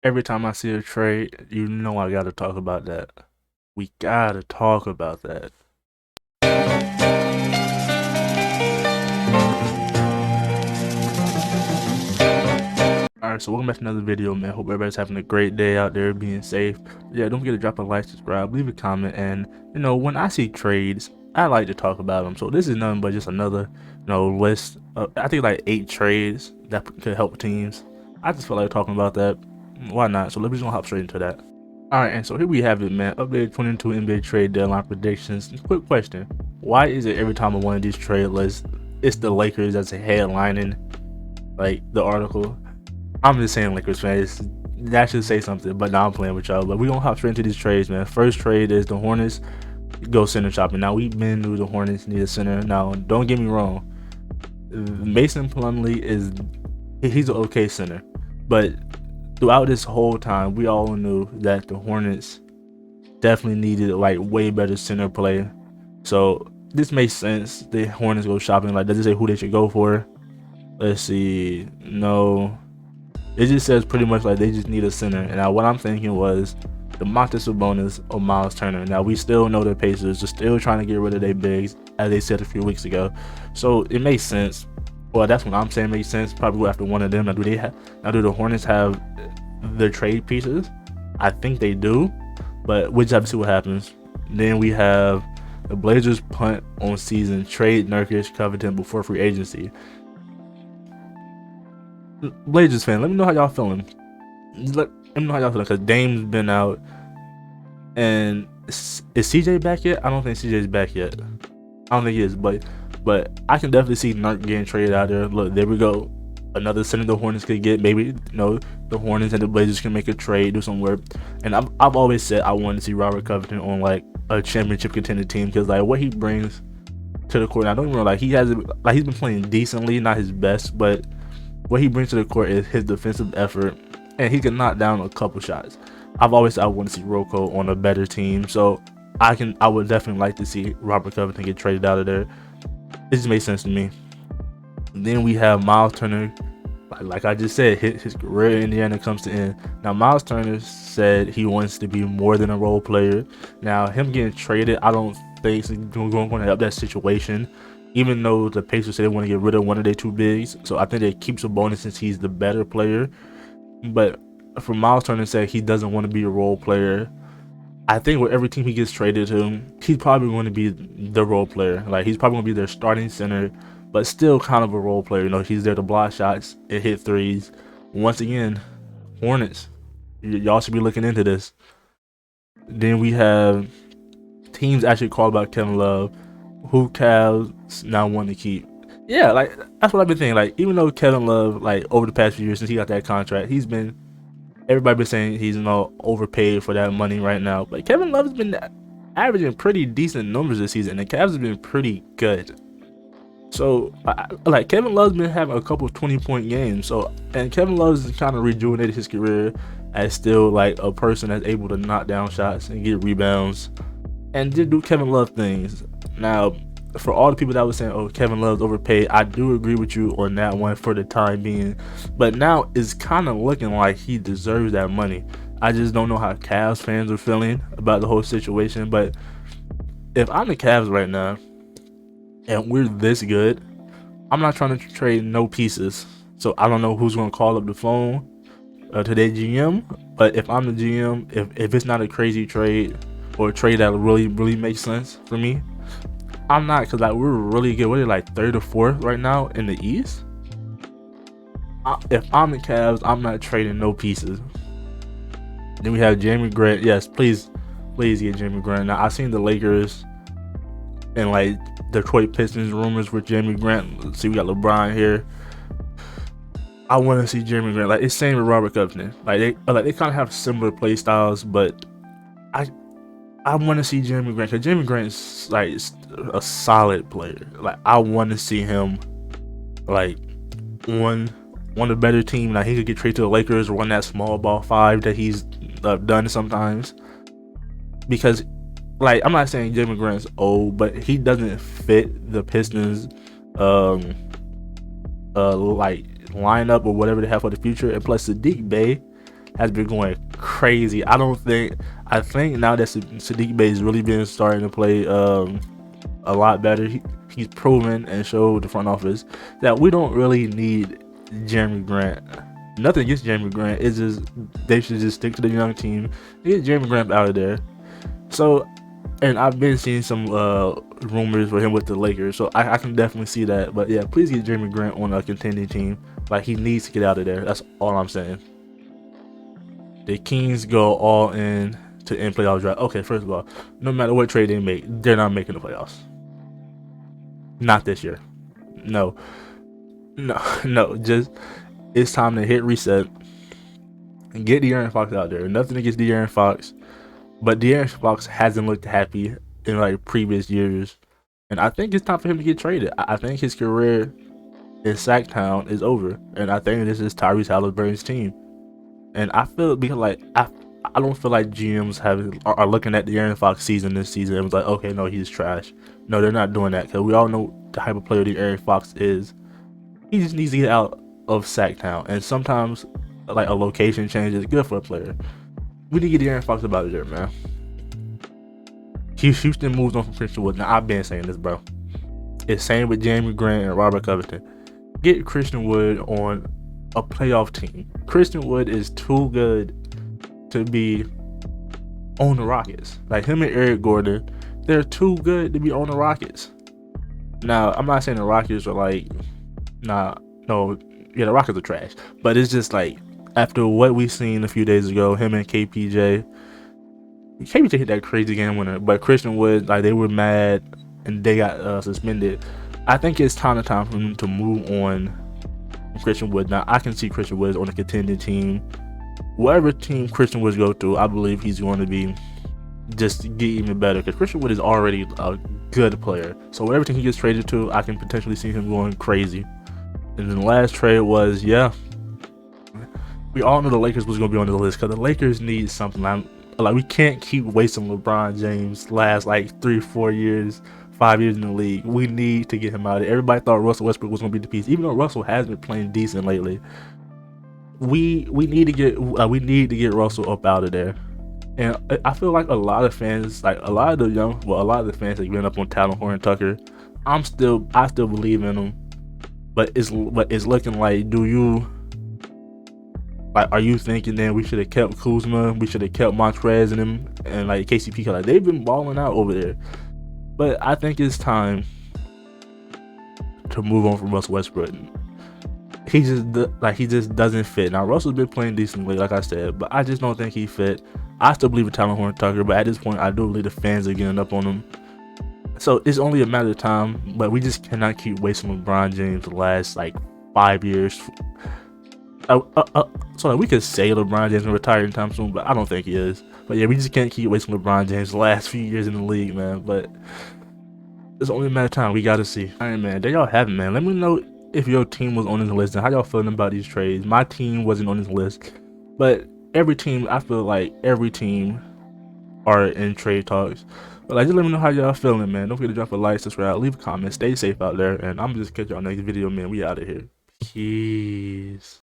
Every time I see a trade, you know I gotta talk about that. We gotta talk about that. Alright, so welcome back to another video, man. Hope everybody's having a great day out there, being safe. Yeah, don't forget to drop a like, subscribe, leave a comment, and when I see trades, I like to talk about them. So this is nothing but just another, list. I think like 8 trades that could help teams. I just feel like talking about that. Why not? So let's just gonna hop straight into that. Alright, and so here we have it, man. Updated 22 NBA trade deadline predictions. Quick question. Why is it every time on one of these trade lists, it's the Lakers that's headlining, like, the article? I'm just saying, Lakers fans, that should say something, but now I'm playing with y'all. But we gonna hop straight into these trades, man. First trade is the Hornets go center shopping. Now, we've been through the Hornets need a center. Now, don't get me wrong. Mason Plumlee he's an okay center. But throughout this whole time, we all knew that the Hornets definitely needed like way better center play. So this makes sense. The Hornets go shopping. Like, does it say who they should go for? Let's see. No, it just says pretty much like they just need a center. And now what I'm thinking was Domantas Sabonis or Miles Turner. Now we still know the Pacers are still trying to get rid of their bigs, as they said a few weeks ago. So it makes sense. Well, that's what I'm saying makes sense. Probably go after one of them. Now do the Hornets have their trade pieces? I think they do, but we just have to see what happens. Then we have the Blazers punt on season, trade Nurkic, Covington before free agency. Blazers fan, let me know how y'all feeling. Let me know how y'all feeling, because Dame's been out. And is CJ back yet? I don't think CJ's back yet. I don't think he is, but I can definitely see Nurk getting traded out there. Look, there we go. Another center the Hornets could get. Maybe the Hornets and the Blazers can make a trade, do some work. And I've always said I wanted to see Robert Covington on like a championship contender team, because like what he brings to the court. Now, don't get me wrong, like he's been playing decently, not his best, but what he brings to the court is his defensive effort, and he can knock down a couple shots. I've always said I want to see Rocco on a better team, so I would definitely like to see Robert Covington get traded out of there. It just makes sense to me. Then we have Miles Turner. Like I just said, his career in Indiana comes to end. Now, Miles Turner said he wants to be more than a role player. Now, him getting traded, I don't think it's going to help that situation, even though the Pacers say they want to get rid of one of their 2 bigs. So I think it keeps a bonus since he's the better player. But for Miles Turner said he doesn't want to be a role player, I think with every team he gets traded to, he's probably going to be the role player. Like, he's probably going to be their starting center, but still kind of a role player. He's there to block shots and hit threes. Once again, Hornets, y'all should be looking into this. Then we have teams actually called about Kevin Love, who Cavs now want to keep. Yeah, like that's what I've been thinking. Like, even though Kevin Love, like over the past few years since he got that contract, everybody been saying he's overpaid for that money right now. But Kevin Love's been averaging pretty decent numbers this season, and the Cavs have been pretty good. So, like, Kevin Love's been having a couple of 20-point games. So, and Kevin Love's kind of rejuvenated his career as still like a person that's able to knock down shots and get rebounds and just do Kevin Love things. Now, for all the people that were saying, "Oh, Kevin Love's overpaid," I do agree with you on that one for the time being. But now it's kind of looking like he deserves that money. I just don't know how Cavs fans are feeling about the whole situation. But if I'm the Cavs right now and we're this good, I'm not trying to trade no pieces. So I don't know who's going to call up the phone to their GM. But if I'm the GM, if it's not a crazy trade or a trade that really makes sense for me, I'm not, because like we're really good. We're like 3rd or 4th right now in the East. If I'm the Cavs, I'm not trading no pieces. Then we have Jerami Grant. Yes, please get Jerami Grant. Now, I've seen the Lakers and like Detroit Pistons rumors with Jerami Grant. Let's see, we got LeBron here. I want to see Jerami Grant. Like, it's same with Robert Covington. Like they kind of have similar play styles, but I want to see Jerami Grant, because Jerami Grant's like a solid player. Like, I want to see him like on a better team. Like, he could get traded to the Lakers or run that small ball 5 that he's done sometimes. Because, like, I'm not saying Jerami Grant's old, but he doesn't fit the Pistons like lineup or whatever they have for the future. And plus, Saddiq Bey, has been going crazy. I think now that Saddiq Bey is really been starting to play a lot better. He's proven and showed the front office that we don't really need Jeremy Grant. Nothing against Jeremy Grant. It's just they should just stick to the young team. Get Jeremy Grant out of there. So, and I've been seeing some rumors for him with the Lakers, so I can definitely see that. But yeah, please get Jeremy Grant on a contending team. Like, he needs to get out of there. That's all I'm saying. The Kings go all in to end playoff draft. Okay, first of all, no matter what trade they make, they're not making the playoffs. Not this year. No. Just, it's time to hit reset and get De'Aaron Fox out there. Nothing against De'Aaron Fox, but De'Aaron Fox hasn't looked happy in like previous years, and I think it's time for him to get traded. I think his career in Sacktown is over, and I think this is Tyrese Halliburton's team. And I feel, because like I don't feel like GMs are looking at the De'Aaron Fox season this season and was like, okay, no, he's trash. No, they're not doing that, because we all know the type of player De'Aaron Fox is. He just needs to get out of Sacktown, and sometimes like a location change is good for a player. We need to get De'Aaron Fox about it there, man. Houston moves on from Christian Wood. Now, I've been saying this, bro. It's same with Jeremy Grant and Robert Covington. Get Christian Wood on a playoff team. Christian Wood is too good to be on the Rockets. Like, him and Eric Gordon, they're too good to be on the Rockets. Now, I'm not saying the Rockets are like, the Rockets are trash. But it's just like, after what we seen a few days ago, him and KPJ hit that crazy game winner, but Christian Wood, like, they were mad and they got suspended. I think it's time for him to move on from Christian Wood. Now, I can see Christian Wood on a contending team. Whatever team Christian Wood go to, I believe he's going to be just get even better, because Christian Wood is already a good player. So whatever team he gets traded to, I can potentially see him going crazy. And then the last trade was, we all knew the Lakers was going to be on the list, because the Lakers need something. Like, we can't keep wasting LeBron James last like 3-4 years, 5 years in the league. We need to get him out of it. Everybody thought Russell Westbrook was going to be the piece, even though Russell has been playing decent lately. We need to get Russell up out of there. And I feel like a lot of fans, like a lot of the fans that have been up on Talen Horton-Tucker, I still believe in him. But it's looking like, are you thinking then we should have kept Kuzma, we should have kept Montrez and him, and like KCP, like they've been balling out over there. But I think it's time to move on from Russell Westbrook. He just doesn't fit. Now, Russell's been playing decently, like I said, but I just don't think he fit. I still believe in Talen Horton-Tucker, but at this point, I do believe the fans are getting up on him. So it's only a matter of time, but we just cannot keep wasting LeBron James the last like 5 years. So we could say LeBron James will retire anytime soon, but I don't think he is. But yeah, we just can't keep wasting LeBron James the last few years in the league, man. But it's only a matter of time. We gotta see. All right, man. There y'all have it, man. Let me know if your team was on this list and how y'all feeling about these trades. My team wasn't on this list, but every team, I feel like every team are in trade talks. But like, just let me know how y'all feeling, man. Don't forget to drop a like, subscribe, leave a comment, stay safe out there, and I'm just catch y'all next video, man. We out of here. Peace.